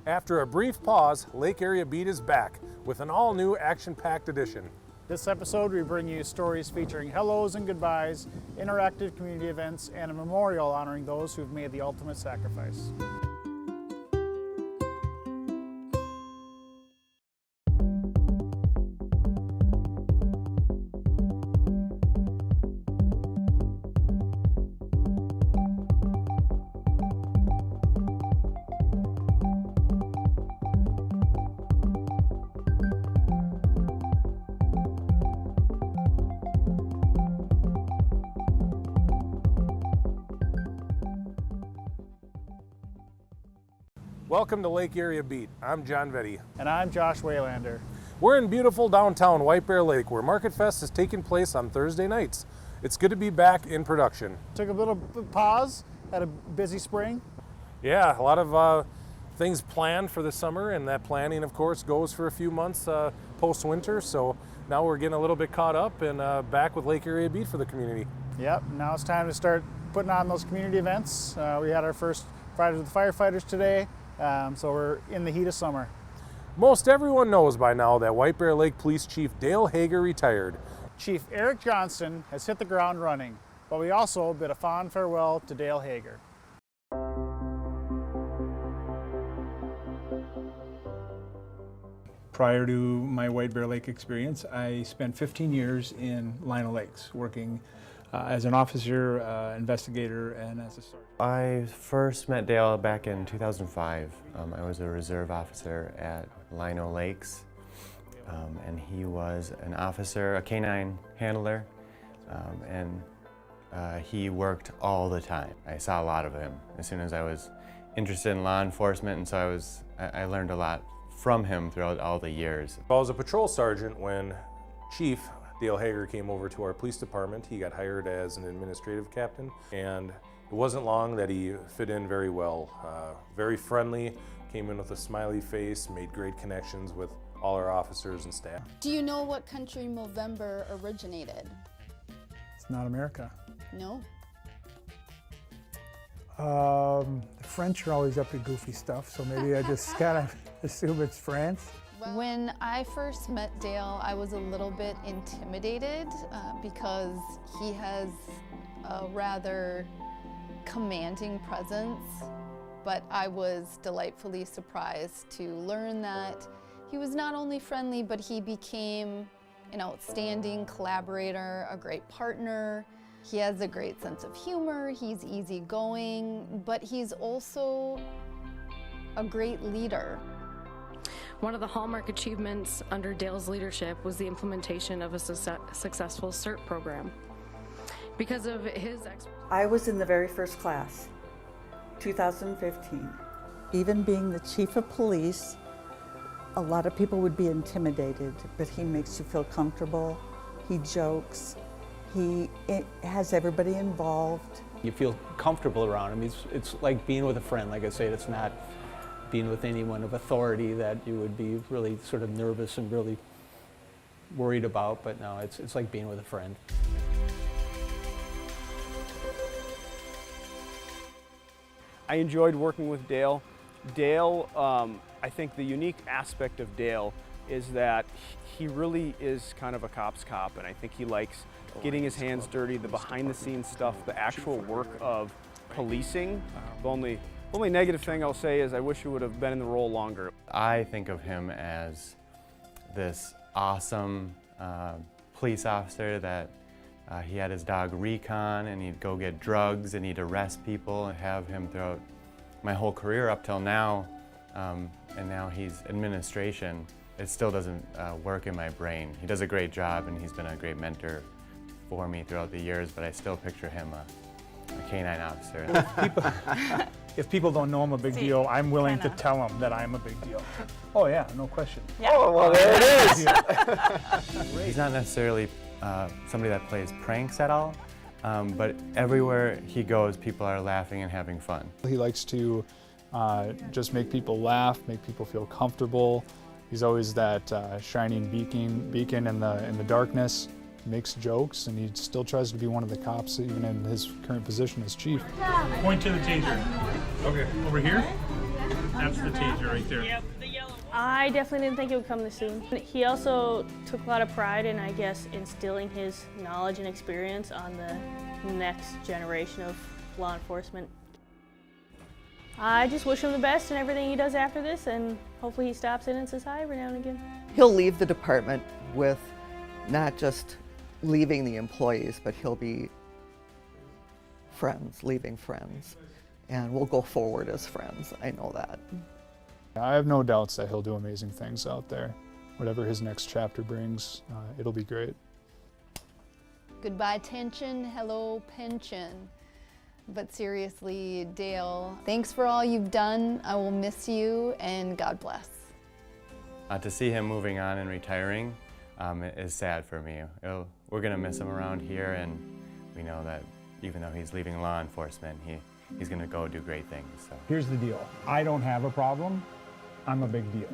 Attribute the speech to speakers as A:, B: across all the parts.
A: After a brief pause, Lake Area Beat is back with an all-new action-packed edition.
B: This episode, we bring you stories featuring hellos and goodbyes, interactive community events, and a memorial honoring those who've made the ultimate sacrifice.
A: Welcome to Lake Area Beat. I'm John Vetty.
B: And I'm Josh Waylander.
A: We're in beautiful downtown White Bear Lake, where Market Fest is taking place on Thursday nights. It's good to be back in production.
B: Took a little pause, had a busy spring.
A: Yeah, a lot of things planned for the summer, and that planning, of course, goes for a few months post-winter. So now we're getting a little bit caught up and back with Lake Area Beat for the community.
B: Yep, now it's time to start putting on those community events. We had our first Fridays with the Firefighters today. So we're in the heat of summer.
A: Most everyone knows by now that White Bear Lake Police Chief Dale Hager retired.
B: Chief Eric Johnston has hit the ground running, but we also bid a fond farewell to Dale Hager.
C: Prior to my White Bear Lake experience, I spent 15 years in Lino Lakes, working as an officer, investigator, and as a sergeant.
D: I first met Dale back in 2005. I was a reserve officer at Lino Lakes, and he was an officer, a canine handler, and he worked all the time. I saw a lot of him as soon as I was interested in law enforcement, and so I learned a lot from him throughout all the years.
A: I was a patrol sergeant when Chief Dale Hager came over to our police department. He got hired as an administrative captain, and it wasn't long that he fit in very well. Very friendly, came in with a smiley face, made great connections with all our officers and staff.
E: Do you know what country Movember originated?
B: It's not America.
E: No?
F: The French are always up to goofy stuff, so maybe I just kind of assume it's France.
E: When I first met Dale, I was a little bit intimidated because he has a rather commanding presence, but I was delightfully surprised to learn that he was not only friendly, but he became an outstanding collaborator, a great partner. He has a great sense of humor, he's easygoing, but he's also a great leader.
G: One of the hallmark achievements under Dale's leadership was the implementation of a successful CERT program. Because of his
H: I was in the very first class, 2015.
I: Even being the chief of police, a lot of people would be intimidated, but he makes you feel comfortable. He jokes. He has everybody involved.
J: You feel comfortable around him. It's like being with a friend. Like I say, it's not being with anyone of authority that you would be really sort of nervous and really worried about, but no, it's like being with a friend.
K: I enjoyed working with Dale. Dale, I think the unique aspect of Dale is that he really is kind of a cop's cop, and I think he likes getting his hands dirty, the behind-the-scenes stuff, the actual work of policing. The only negative thing I'll say is I wish he would have been in the role longer.
D: I think of him as this awesome police officer that he had his dog Recon, and he'd go get drugs and he'd arrest people, and have him throughout my whole career up till now. And now he's administration. It still doesn't work in my brain. He does a great job, and he's been a great mentor for me throughout the years, but I still picture him a canine officer.
B: If people don't know I'm a big deal, I'm willing to tell them that I'm a big deal. Oh yeah, no question.
K: Yeah. Oh, well, there it is.
D: He's not necessarily somebody that plays pranks at all, but everywhere he goes, people are laughing and having fun.
L: He likes to just make people laugh, make people feel comfortable. He's always that shining beacon in the darkness. Makes jokes, and he still tries to be one of the cops, even in his current position as chief.
C: Point to the taser. Okay, over here? That's the taser right there.
M: Yep, the yellow one. I definitely didn't think it would come this soon. He also took a lot of pride in, I guess, instilling his knowledge and experience on the next generation of law enforcement. I just wish him the best in everything he does after this, and hopefully he stops in and says hi every now and again.
N: He'll leave the department with not just leaving the employees, but he'll be friends, leaving friends. And we'll go forward as friends, I know that.
L: I have no doubts that he'll do amazing things out there. Whatever his next chapter brings, it'll be great.
E: Goodbye tension, hello pension. But seriously, Dale, thanks for all you've done. I will miss you, and God bless.
D: To see him moving on and retiring is sad for me. We're gonna miss him around here, and we know that even though he's leaving law enforcement, he's gonna go do great things. So.
B: Here's the deal. I don't have a problem. I'm a big deal.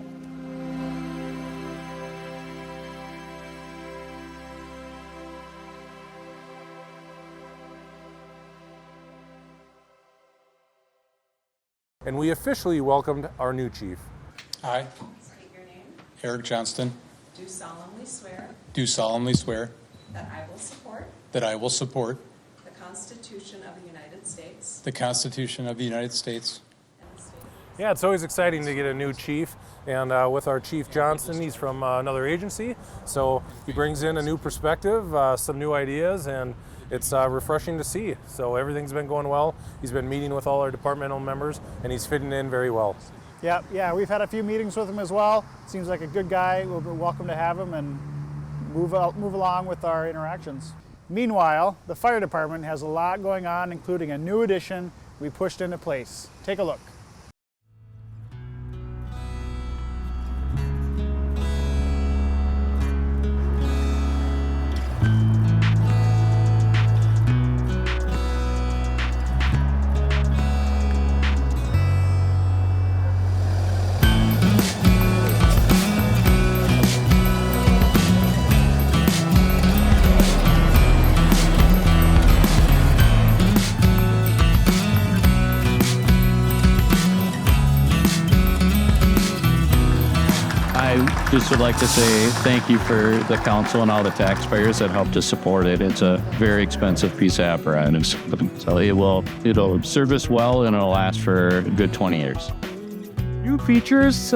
A: And we officially welcomed our new chief.
O: I,
P: State your name.
O: Eric Johnston,
P: Do solemnly swear
O: do solemnly swear
P: that I will support
O: that I will support
P: the Constitution of the United States
O: the Constitution of the United States.
P: and the state.
A: Yeah, it's always exciting to get a new chief. And with our Chief Johnston, he's from another agency. So he brings in a new perspective, some new ideas, and it's refreshing to see. So everything's been going well. He's been meeting with all our departmental members, and he's fitting in very well.
B: Yeah, we've had a few meetings with him as well. Seems like a good guy. We'll be welcome to have him and move along with our interactions. Meanwhile, the fire department has a lot going on, including a new addition we pushed into place. Take a look.
Q: I just would like to say thank you for the council and all the taxpayers that helped us support it. It's a very expensive piece of apparatus, so it'll serve us well and it'll last for a good 20 years.
B: New features,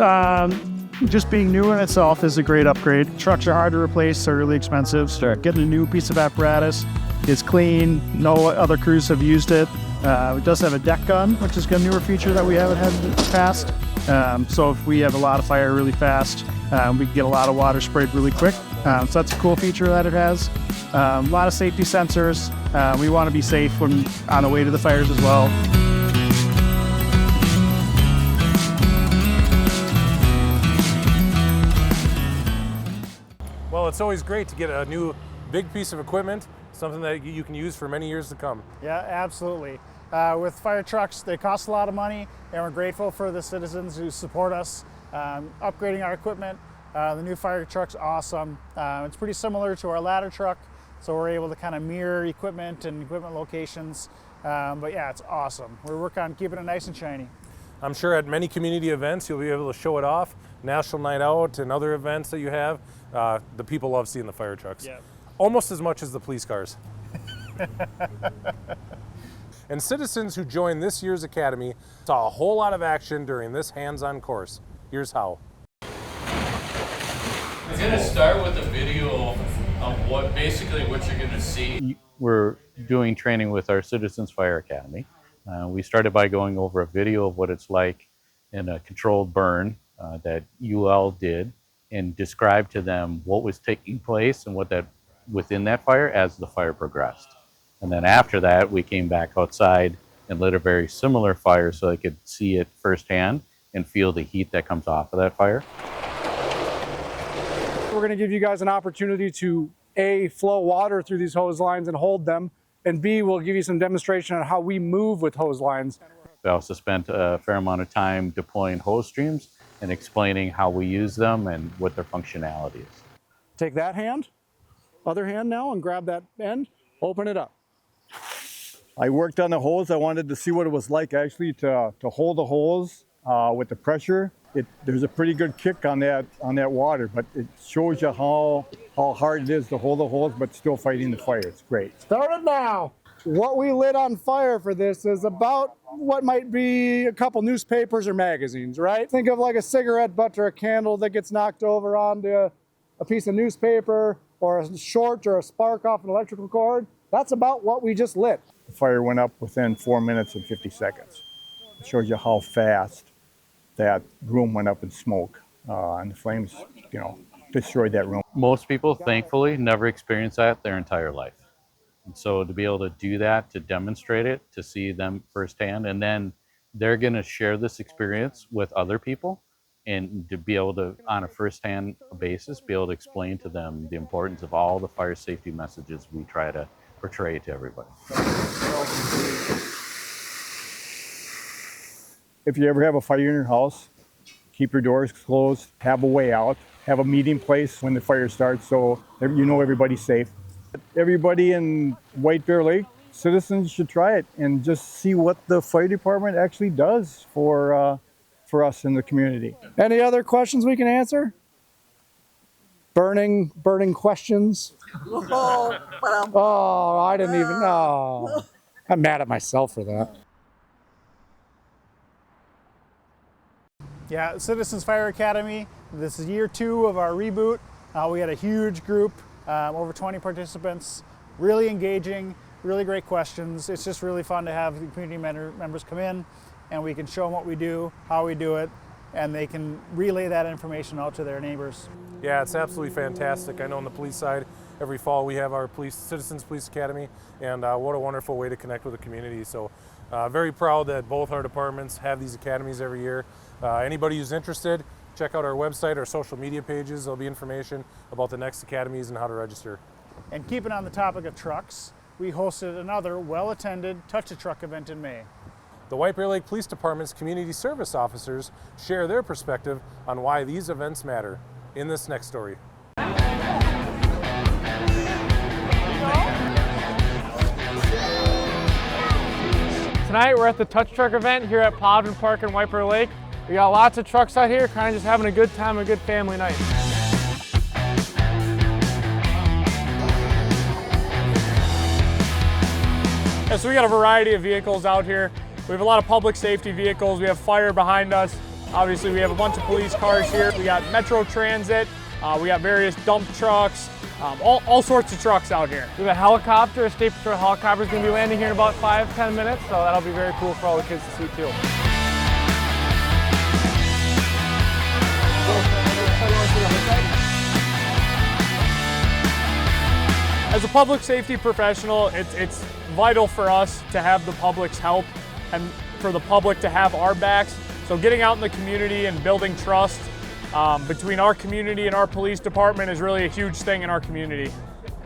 B: just being new in itself is a great upgrade. Trucks are hard to replace, they're really expensive. So getting a new piece of apparatus is clean. No other crews have used it. It does have a deck gun, which is a newer feature that we haven't had in the past. So if we have a lot of fire really fast, we can get a lot of water sprayed really quick. So that's a cool feature that it has. A lot of safety sensors. We want to be safe when on the way to the fires as well.
A: Well, it's always great to get a new big piece of equipment, something that you can use for many years to come.
B: Yeah, absolutely. With fire trucks, they cost a lot of money, and we're grateful for the citizens who support us upgrading our equipment. The new fire truck's awesome. It's pretty similar to our ladder truck, so we're able to kind of mirror equipment and equipment locations. But yeah, it's awesome. We're working on keeping it nice and shiny.
A: I'm sure at many community events you'll be able to show it off. National Night Out and other events that you have, the people love seeing the fire trucks.
B: Yep.
A: Almost as much as the police cars. And citizens who joined this year's Academy saw a whole lot of action during this hands-on course. Here's how.
R: I'm going to start with a video of what you're going to see.
Q: We're doing training with our Citizens Fire Academy. We started by going over a video of what it's like in a controlled burn that UL did and described to them what was taking place and what that within that fire as the fire progressed. And then after that, we came back outside and lit a very similar fire so they could see it firsthand and feel the heat that comes off of that fire.
S: We're going to give you guys an opportunity to A, flow water through these hose lines and hold them, and B, we'll give you some demonstration on how we move with hose lines.
Q: We also spent a fair amount of time deploying hose streams and explaining how we use them and what their functionality is.
S: Take that hand, other hand now, and grab that end, open it up.
T: I worked on the hose. I wanted to see what it was like actually to hold the hose with the pressure, there's a pretty good kick on that water, but it shows you how hard it is to hold the hose but still fighting the fire. It's great.
S: Start it now. What we lit on fire for this is about what might be a couple newspapers or magazines, right? Think of like a cigarette butt or a candle that gets knocked over onto a piece of newspaper or a short or a spark off an electrical cord. That's about what we just lit.
T: The fire went up within 4 minutes and 50 seconds. It shows you how fast that room went up in smoke, and the flames, destroyed that room.
Q: Most people, thankfully, never experience that their entire life. And so to be able to do that, to demonstrate it, to see them firsthand, and then they're going to share this experience with other people, and to be able to, on a firsthand basis, be able to explain to them the importance of all the fire safety messages we try to portray to everybody.
T: If you ever have a fire in your house, keep your doors closed, have a way out, have a meeting place when the fire starts so everybody's safe. Everybody in White Bear Lake, citizens should try it and just see what the fire department actually does for us in the community.
S: Any other questions we can answer? Burning questions? Oh, I didn't even know. I'm mad at myself for that. Yeah, Citizens Fire Academy. This is year 2 of our reboot. We had a huge group, over 20 participants, really engaging, really great questions. It's just really fun to have the community members come in and we can show them what we do, how we do it, and they can relay that information out to their neighbors.
A: Yeah, it's absolutely fantastic. I know on the police side, every fall we have our Citizens Police Academy, and what a wonderful way to connect with the community. So very proud that both our departments have these academies every year. Anybody who's interested, check out our website, our social media pages. There'll be information about the next academies and how to register.
B: And keeping on the topic of trucks, we hosted another well-attended Touch a Truck event in May.
A: The White Bear Lake Police Department's community service officers share their perspective on why these events matter in this next story.
U: Tonight we're at the Touch Truck event here at Plowden Park in White Bear Lake. We got lots of trucks out here, kind of just having a good time, a good family night. Yeah, so we got a variety of vehicles out here. We have a lot of public safety vehicles. We have fire behind us. Obviously we have a bunch of police cars here. We got Metro Transit. We got various dump trucks. All sorts of trucks out here. We have a helicopter, a State Patrol helicopter is going to be landing here in about 5-10 minutes, so that'll be very cool for all the kids to see too. As a public safety professional, it's vital for us to have the public's help and for the public to have our backs. So getting out in the community and building trust between our community and our police department is really a huge thing in our community.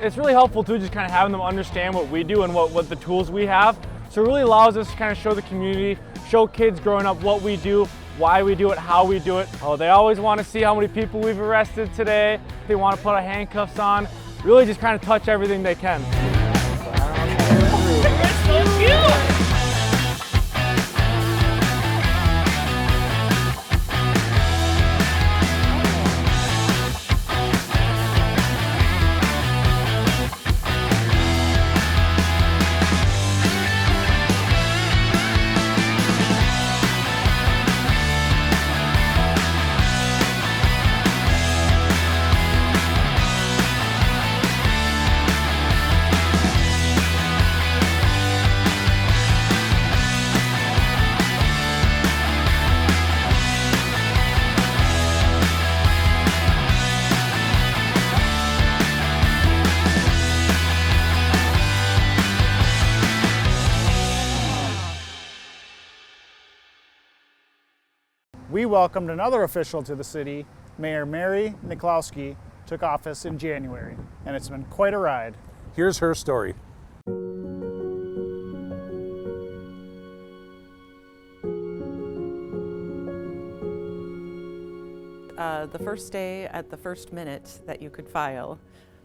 U: It's really helpful too, just kind of having them understand what we do and what the tools we have. So it really allows us to kind of show the community, show kids growing up what we do, why we do it, how we do it. Oh, they always want to see how many people we've arrested today. They want to put our handcuffs on. Really just kind of touch everything they can. You're so cute!
B: We welcomed another official to the city. Mayor Mary Niklowski took office in January, and it's been quite a ride.
A: Here's her story.
H: The first day at the first minute that you could file,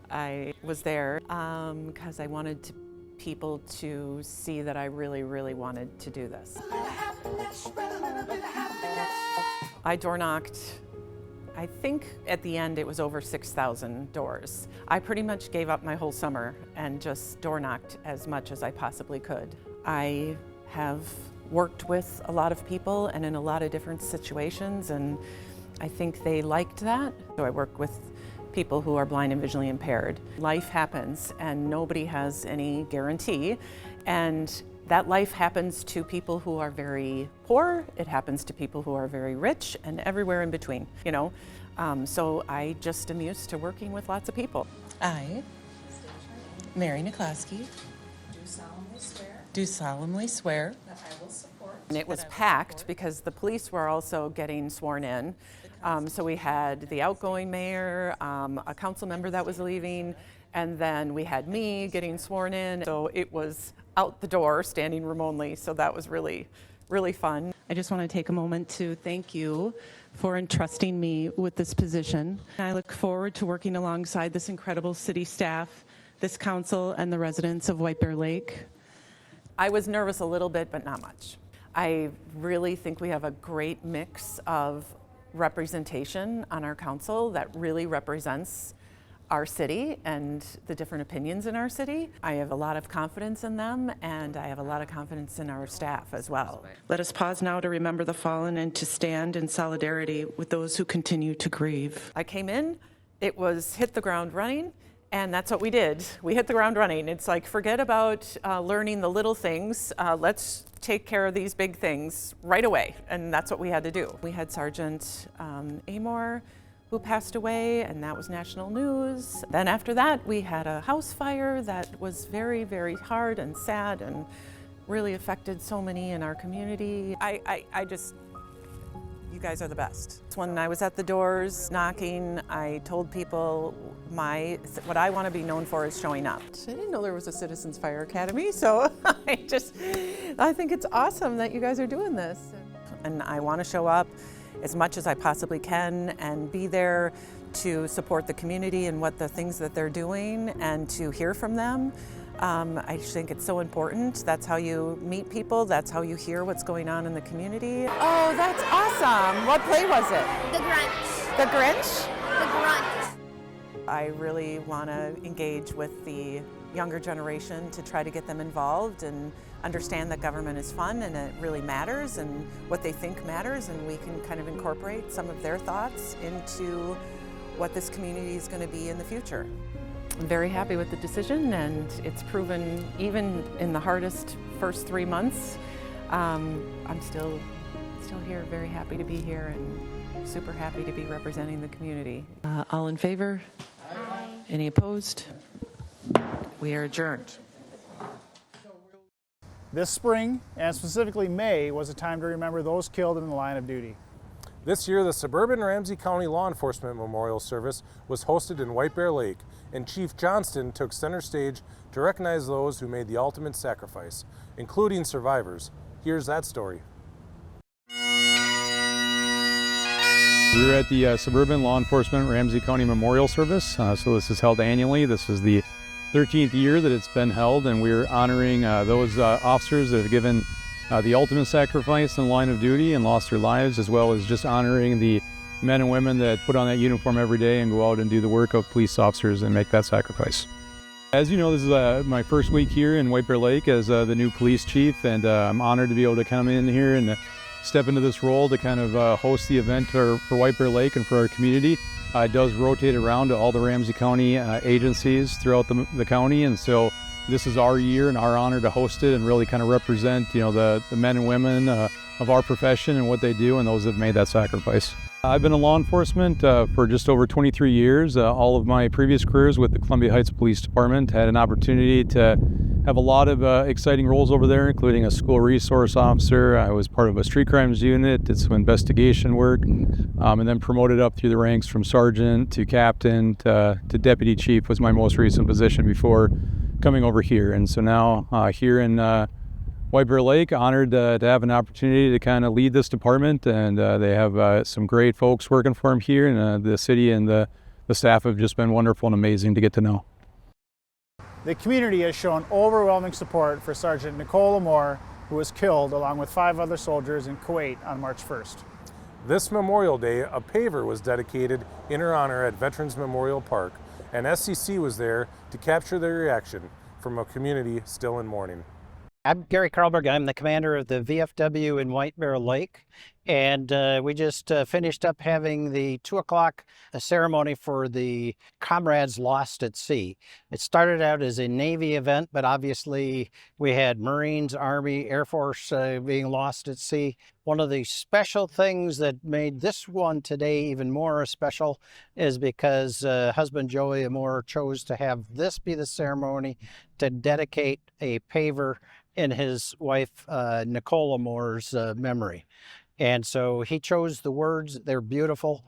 H: I was there because I wanted people to see that I really, really wanted to do this. I door knocked, I think at the end it was over 6,000 doors. I pretty much gave up my whole summer and just door knocked as much as I possibly could. I have worked with a lot of people and in a lot of different situations, and I think they liked that. So I work with people who are blind and visually impaired. Life happens and nobody has any guarantee, and that life happens to people who are very poor, it happens to people who are very rich, and everywhere in between, you know. So I just am used to working with lots of people.
F: I, Mary Niklowski,
P: Do solemnly swear
F: that I will support.
H: And it was packed because the police were also getting sworn in. So we had the outgoing mayor, a council member that was leaving, and then we had me getting sworn in. So it was out the door, standing room only. So that was really, really fun.
F: I just want to take a moment to thank you for entrusting me with this position. I look forward to working alongside this incredible city staff, this council, and the residents of White Bear Lake.
H: I was nervous a little bit, but not much. I really think we have a great mix of representation on our council that really represents our city and the different opinions in our city. I have a lot of confidence in them, and I have a lot of confidence in our staff as well.
F: Let us pause now to remember the fallen and to stand in solidarity with those who continue to grieve.
H: I came in, it was hit the ground running, and that's what we did. We hit the ground running. It's like, forget about learning the little things. Let's take care of these big things right away, and that's what we had to do. We had Sergeant Amor, who passed away, and that was national news. Then after that, we had a house fire that was very, very hard and sad and really affected so many in our community. You guys are the best. When I was at the doors knocking, I told people what I want to be known for is showing up. I didn't know there was a Citizens Fire Academy, so I think it's awesome that you guys are doing this. And I want to show up as much as I possibly can and be there to support the community and what the things that they're doing and to hear from them. I think it's so important. That's how you meet people. That's how you hear what's going on in the community. Oh, that's awesome. What play was it?
V: The Grinch.
H: The Grinch?
V: The Grunt.
H: I really want to engage with the younger generation to try to get them involved and understand that government is fun and it really matters and what they think matters, and we can kind of incorporate some of their thoughts into what this community is going to be in the future. I'm very happy with the decision, and it's proven even in the hardest first 3 months, I'm still here, very happy to be here and super happy to be representing the community.
F: All in favor? Aye. Any opposed? We are adjourned.
S: This spring, and specifically May, was a time to remember those killed in the line of duty.
A: This year, the Suburban Ramsey County Law Enforcement Memorial Service was hosted in White Bear Lake, and Chief Johnston took center stage to recognize those who made the ultimate sacrifice, including survivors. Here's that story.
L: We're at the Suburban Law Enforcement Ramsey County Memorial Service. So this is held annually. This is the 13th year that it's been held, and we're honoring those officers that have given the ultimate sacrifice in the line of duty and lost their lives, as well as just honoring the men and women that put on that uniform every day and go out and do the work of police officers and make that sacrifice. As you know, this is my first week here in White Bear Lake as the new police chief, and I'm honored to be able to come in here and step into this role to kind of host the event for White Bear Lake and for our community. It does rotate around to all the Ramsey County agencies throughout the county, and so this is our year and our honor to host it and really kind of represent, you know, the men and women of our profession and what they do and those that have made that sacrifice. I've been in law enforcement for just over 23 years. All of my previous careers with the Columbia Heights Police Department. Had an opportunity to have a lot of exciting roles over there, including a school resource officer. I was part of a street crimes unit, did some investigation work, and then promoted up through the ranks from sergeant to captain to deputy chief was my most recent position before coming over here. And so now here in White Bear Lake, honored to have an opportunity to kind of lead this department, and they have some great folks working for them here, and the city and the staff have just been wonderful and amazing to get to know.
S: The community has shown overwhelming support for Sergeant Nicole Amor, who was killed along with 5 other soldiers in Kuwait on March 1st.
A: This Memorial Day, a paver was dedicated in her honor at Veterans Memorial Park, and SCC was there to capture their reaction from a community still in mourning.
G: I'm Gary Karlberg. I'm the commander of the VFW in White Bear Lake, and we just finished up having the 2 o'clock ceremony for the Comrades Lost at Sea. It started out as a Navy event, but obviously we had Marines, Army, Air Force being lost at sea. One of the special things that made this one today even more special is because husband Joey Amore chose to have this be the ceremony to dedicate a paver in his wife Nicole Amore's memory. And so he chose the words. They're beautiful.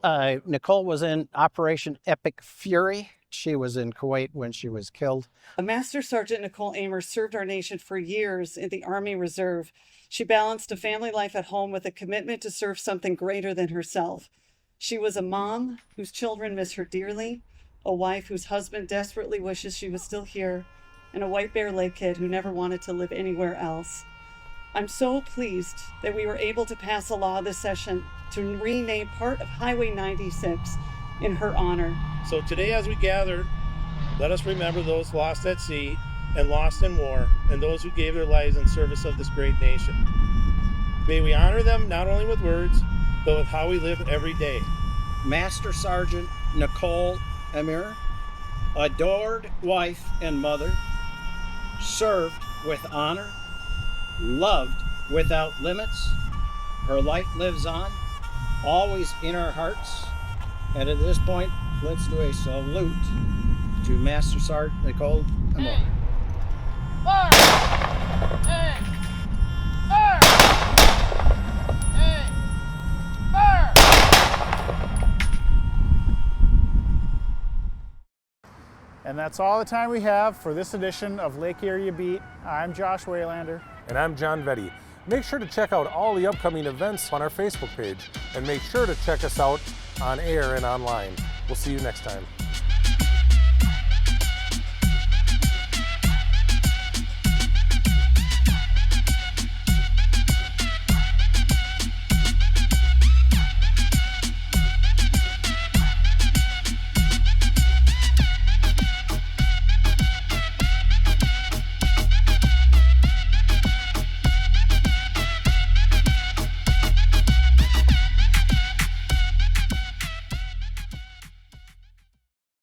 G: Nicole was in Operation Epic Fury. She was in Kuwait when she was killed.
V: Master Sergeant Nicole Amore served our nation for years in the Army Reserve. She balanced a family life at home with a commitment to serve something greater than herself. She was a mom whose children miss her dearly, a wife whose husband desperately wishes she was still here, and a White Bear Lake kid who never wanted to live anywhere else. I'm so pleased that we were able to pass a law this session to rename part of Highway 96 in her honor.
W: So today as we gather, let us remember those lost at sea and lost in war, and those who gave their lives in service of this great nation. May we honor them not only with words, but with how we live every day.
G: Master Sergeant Nicole Amore, adored wife and mother, served with honor, loved without limits. Her light lives on, always in our hearts. And at this point, let's do a salute to Master Sergeant Nicole Amore.
X: Fire! Hey! Fire! Hey! Fire!
S: And that's all the time we have for this edition of Lake Area Beat. I'm Josh Waylander.
A: And I'm John Vetty. Make sure to check out all the upcoming events on our Facebook page, and make sure to check us out on air and online. We'll see you next time.